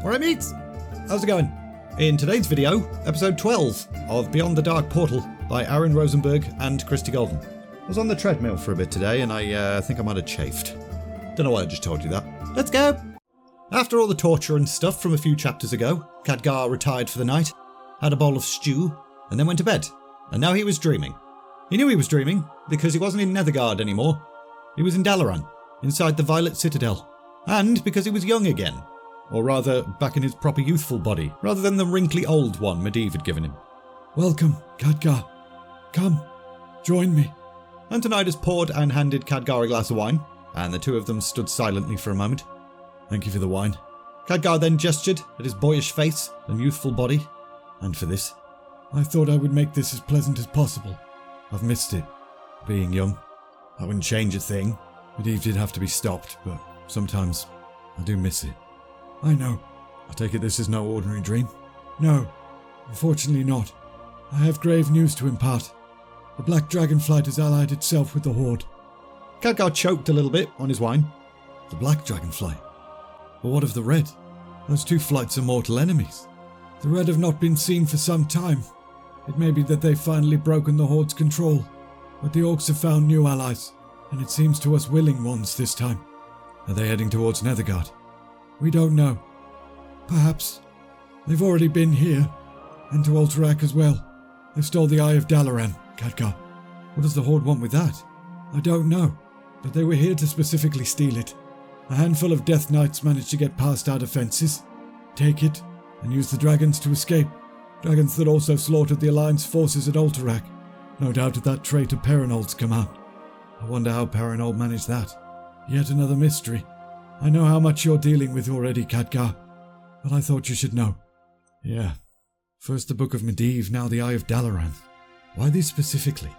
Alright mates, how's it going? In today's video, episode 12 of Beyond the Dark Portal by Aaron Rosenberg and Christie Golden. I was on the treadmill for a bit today and I think I might have chafed. Don't know why I just told you that. Let's go! After all the torture and stuff from a few chapters ago, Khadgar retired for the night, had a bowl of stew, and then went to bed. And now he was dreaming. He knew he was dreaming because he wasn't in Nethergard anymore. He was in Dalaran, inside the Violet Citadel. And because he was young again. Or rather, back in his proper youthful body, rather than the wrinkly old one Medivh had given him. Welcome, Khadgar. Come, join me. Antonidas poured and handed Khadgar a glass of wine, and the two of them stood silently for a moment. Thank you for the wine. Khadgar then gestured at his boyish face and youthful body, and for this. I thought I would make this as pleasant as possible. I've missed it, being young. I wouldn't change a thing. Medivh did have to be stopped, but sometimes I do miss it. I know. I take it this is no ordinary dream? No, unfortunately not. I have grave news to impart. The Black Dragonflight has allied itself with the Horde. Khadgar choked a little bit on his wine. The Black Dragonflight? But what of the Red? Those two flights are mortal enemies. The Red have not been seen for some time. It may be that they've finally broken the Horde's control, but the Orcs have found new allies, and it seems to us willing ones this time. Are they heading towards Nethergard? We don't know. Perhaps. They've already been here, and to Alterac as well. They stole the Eye of Dalaran, Khadgar. What does the Horde want with that? I don't know, but they were here to specifically steal it. A handful of Death Knights managed to get past our defences, take it, and use the dragons to escape. Dragons that also slaughtered the Alliance forces at Alterac. No doubt at that traitor Perinold's command. I wonder how Perinold managed that. Yet another mystery. I know how much you're dealing with already, Khadgar, but I thought you should know. Yeah. First the Book of Medivh, now the Eye of Dalaran. Why these specifically?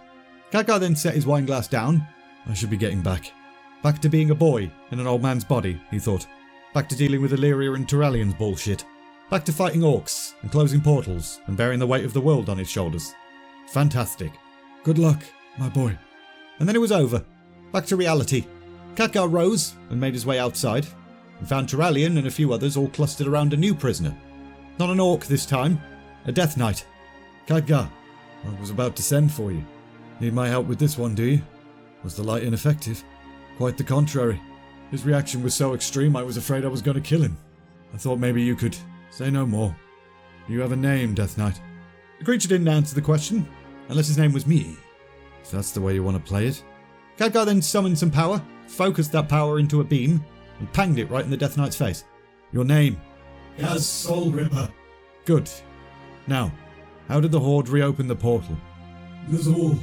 Khadgar then set his wine glass down. I should be getting back. Back to being a boy in an old man's body, he thought. Back to dealing with Illyria and Turalian's bullshit. Back to fighting orcs and closing portals and bearing the weight of the world on his shoulders. Fantastic. Good luck, my boy. And then it was over. Back to reality. Khadgar rose and made his way outside and found Turalian and a few others all clustered around a new prisoner. Not an orc this time, a Death Knight. Khadgar, I was about to send for you. Need my help with this one, do you? Was the light ineffective? Quite the contrary. His reaction was so extreme I was afraid I was going to kill him. I thought maybe you could say no more. You have a name, Death Knight. The creature didn't answer the question, unless his name was me. If that's the way you want to play it. Khadgar then summoned some power, focused that power into a beam, and panged it right in the Death Knight's face. Your name? Yes, Soul Ripper. Good. Now, how did the Horde reopen the portal? Nazul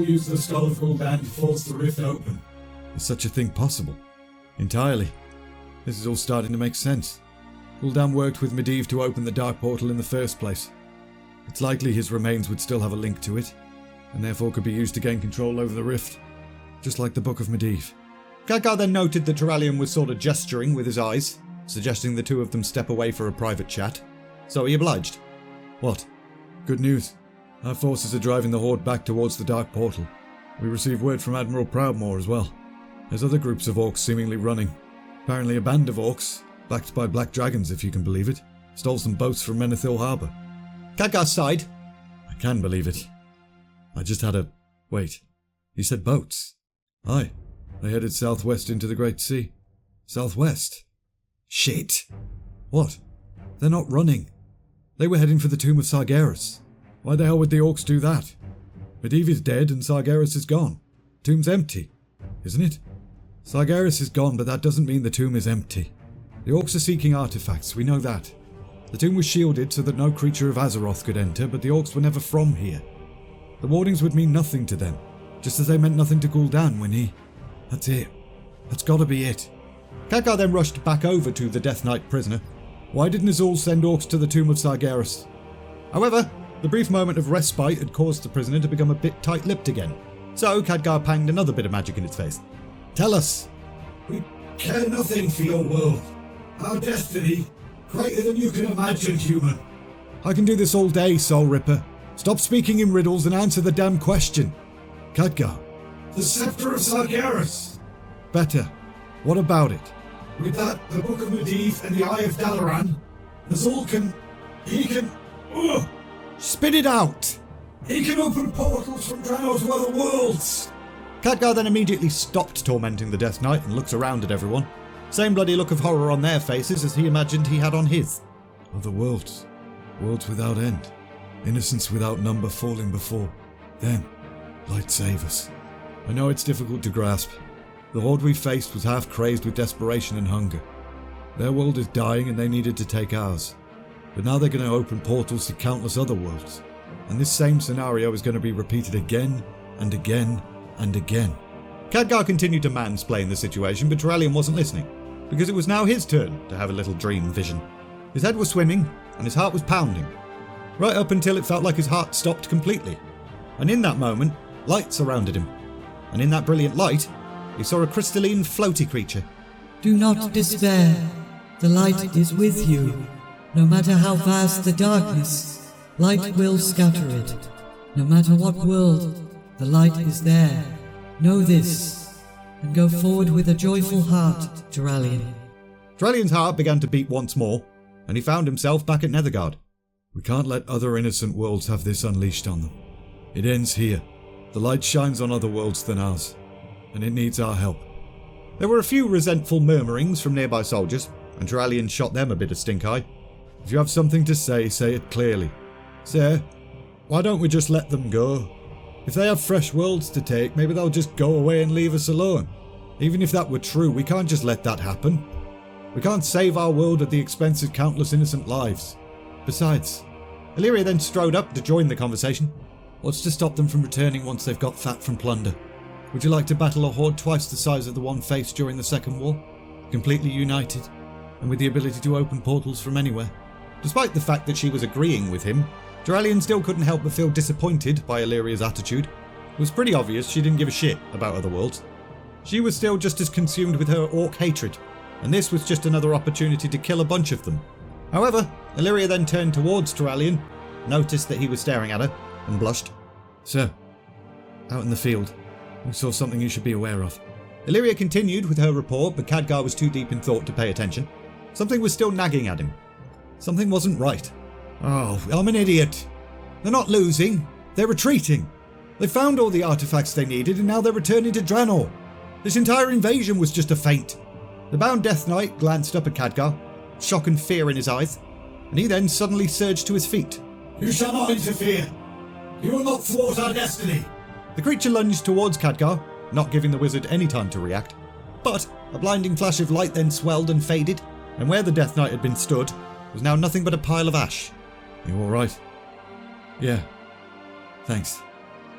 used the Skull of Gul'dan to force the rift open. Is such a thing possible? Entirely. This is all starting to make sense. Gul'dan worked with Medivh to open the Dark Portal in the first place. It's likely his remains would still have a link to it, and therefore could be used to gain control over the rift, just like the Book of Medivh. Khadgar then noted that Turalian was sort of gesturing with his eyes, suggesting the two of them step away for a private chat. So he obliged. What? Good news. Our forces are driving the Horde back towards the Dark Portal. We received word from Admiral Proudmoore as well. There's other groups of orcs seemingly running. Apparently a band of orcs, backed by black dragons if you can believe it, stole some boats from Menethil Harbour. Khadgar sighed. I can believe it. I just had a... Wait. You said boats? Aye. They headed southwest into the Great Sea. Southwest? Shit. What? They're not running. They were heading for the tomb of Sargeras. Why the hell would the orcs do that? Medivh is dead and Sargeras is gone. Tomb's empty, isn't it? Sargeras is gone, but that doesn't mean the tomb is empty. The orcs are seeking artifacts, we know that. The tomb was shielded so that no creature of Azeroth could enter, but the orcs were never from here. The wardings would mean nothing to them, just as they meant nothing to Gul'dan when he... That's it. That's gotta be it. Khadgar then rushed back over to the Death Knight prisoner. Why didn't Nazul send orcs to the tomb of Sargeras? However, the brief moment of respite had caused the prisoner to become a bit tight-lipped again. So Khadgar panged another bit of magic in its face. Tell us. We care nothing for your world. Our destiny, greater than you can imagine, human. I can do this all day, Soul Ripper. Stop speaking in riddles and answer the damn question. Khadgar. The Scepter of Sargeras. Better. What about it? With that, the Book of Medivh and the Eye of Dalaran, Nazul he can Spit it out! he can open portals from Drano to other worlds. Khadgar then immediately stopped tormenting the Death Knight and looks around at everyone. Same bloody look of horror on their faces as he imagined he had on his. Other worlds. Worlds without end. Innocence without number falling before. Then, light save us. I know it's difficult to grasp. The Horde we faced was half crazed with desperation and hunger. Their world is dying and they needed to take ours. But now they're going to open portals to countless other worlds. And this same scenario is going to be repeated again and again and again. Khadgar continued to mansplain the situation, but Turalyon wasn't listening, because it was now his turn to have a little dream vision. His head was swimming, and his heart was pounding, right up until it felt like his heart stopped completely. And in that moment, light surrounded him. And in that brilliant light, he saw a crystalline, floaty creature. Do not despair. The light is with you. No matter how vast the darkness, light will scatter it. No matter what world, the light is there. Know this, and go forward with a joyful heart, Turalyon. Turalyon's heart began to beat once more, and he found himself back at Nethergard. We can't let other innocent worlds have this unleashed on them. It ends here. The light shines on other worlds than ours, and it needs our help. There were a few resentful murmurings from nearby soldiers, and Turalyon shot them a bit of stink eye. If you have something to say it clearly. Sir, Why don't we just let them go? If they have fresh worlds to take, maybe they'll just go away and leave us alone. Even if that were true, we can't just let that happen. We can't save our world at the expense of countless innocent lives. Besides, Illyria then strode up to join the conversation. what's to stop them from returning once they've got fat from plunder? Would you like to battle a horde twice the size of the one faced during the Second War? Completely united, and with the ability to open portals from anywhere? Despite the fact that she was agreeing with him, Turalyon still couldn't help but feel disappointed by Illyria's attitude. It was pretty obvious she didn't give a shit about other worlds. She was still just as consumed with her orc hatred, and this was just another opportunity to kill a bunch of them. However, Illyria then turned towards Turalyon, noticed that he was staring at her, and blushed. Sir, out in the field, we saw something you should be aware of. Illyria continued with her report, but Khadgar was too deep in thought to pay attention. Something was still nagging at him. Something wasn't right. Oh, I'm an idiot. They're not losing, they're retreating. They found all the artifacts they needed and now they're returning to Draenor. This entire invasion was just a feint. The bound Death Knight glanced up at Khadgar, shock and fear in his eyes, and he then suddenly surged to his feet. You shall not interfere. You will not thwart our destiny. The creature lunged towards Khadgar, not giving the wizard any time to react. But a blinding flash of light then swelled and faded, and where the Death Knight had been stood was now nothing but a pile of ash. You alright? Yeah. Thanks.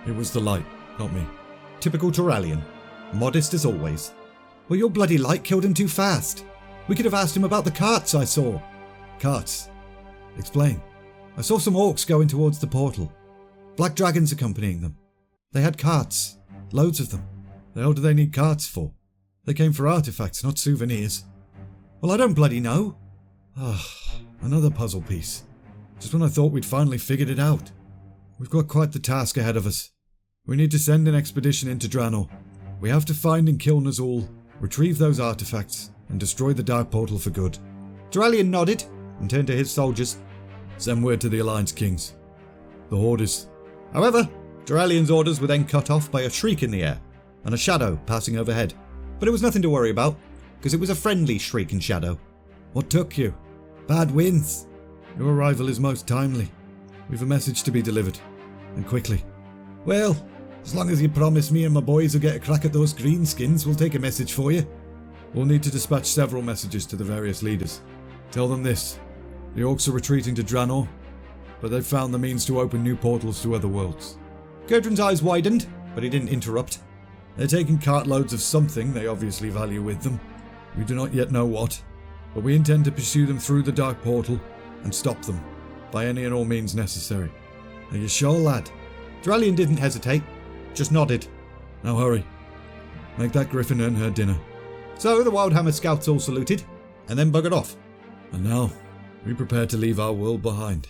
It was the light, not me. Typical Turalyon. Modest as always. Well, your bloody light killed him too fast. We could have asked him about the carts I saw. Carts? Explain. I saw some orcs going towards the portal. Black dragons accompanying them. They had carts. Loads of them. The hell do they need carts for? They came for artifacts, not souvenirs. Well, I don't bloody know. Another puzzle piece. Just when I thought we'd finally figured it out. We've got quite the task ahead of us. We need to send an expedition into Draenor. We have to find and kill Nazul, retrieve those artifacts, and destroy the Dark Portal for good. Turalyon nodded and turned to his soldiers. Send word to the Alliance Kings. The Horde is... However, Turalyon's orders were then cut off by a shriek in the air and a shadow passing overhead. But it was nothing to worry about, because it was a friendly shriek and shadow. What took you? Bad winds. Your arrival is most timely. We've a message to be delivered, and quickly. Well, as long as you promise me and my boys will get a crack at those greenskins, we'll take a message for you. We'll need to dispatch several messages to the various leaders. Tell them this. The orcs are retreating to Draenor, but they've found the means to open new portals to other worlds. Gurdren's eyes widened, but he didn't interrupt. They're taking cartloads of something they obviously value with them. We do not yet know what, but we intend to pursue them through the Dark Portal and stop them by any and all means necessary. Are you sure, lad? Turalyon didn't hesitate, just nodded. Now hurry. Make that griffin earn her dinner. So the Wildhammer scouts all saluted, and then buggered off. And now, we prepare to leave our world behind.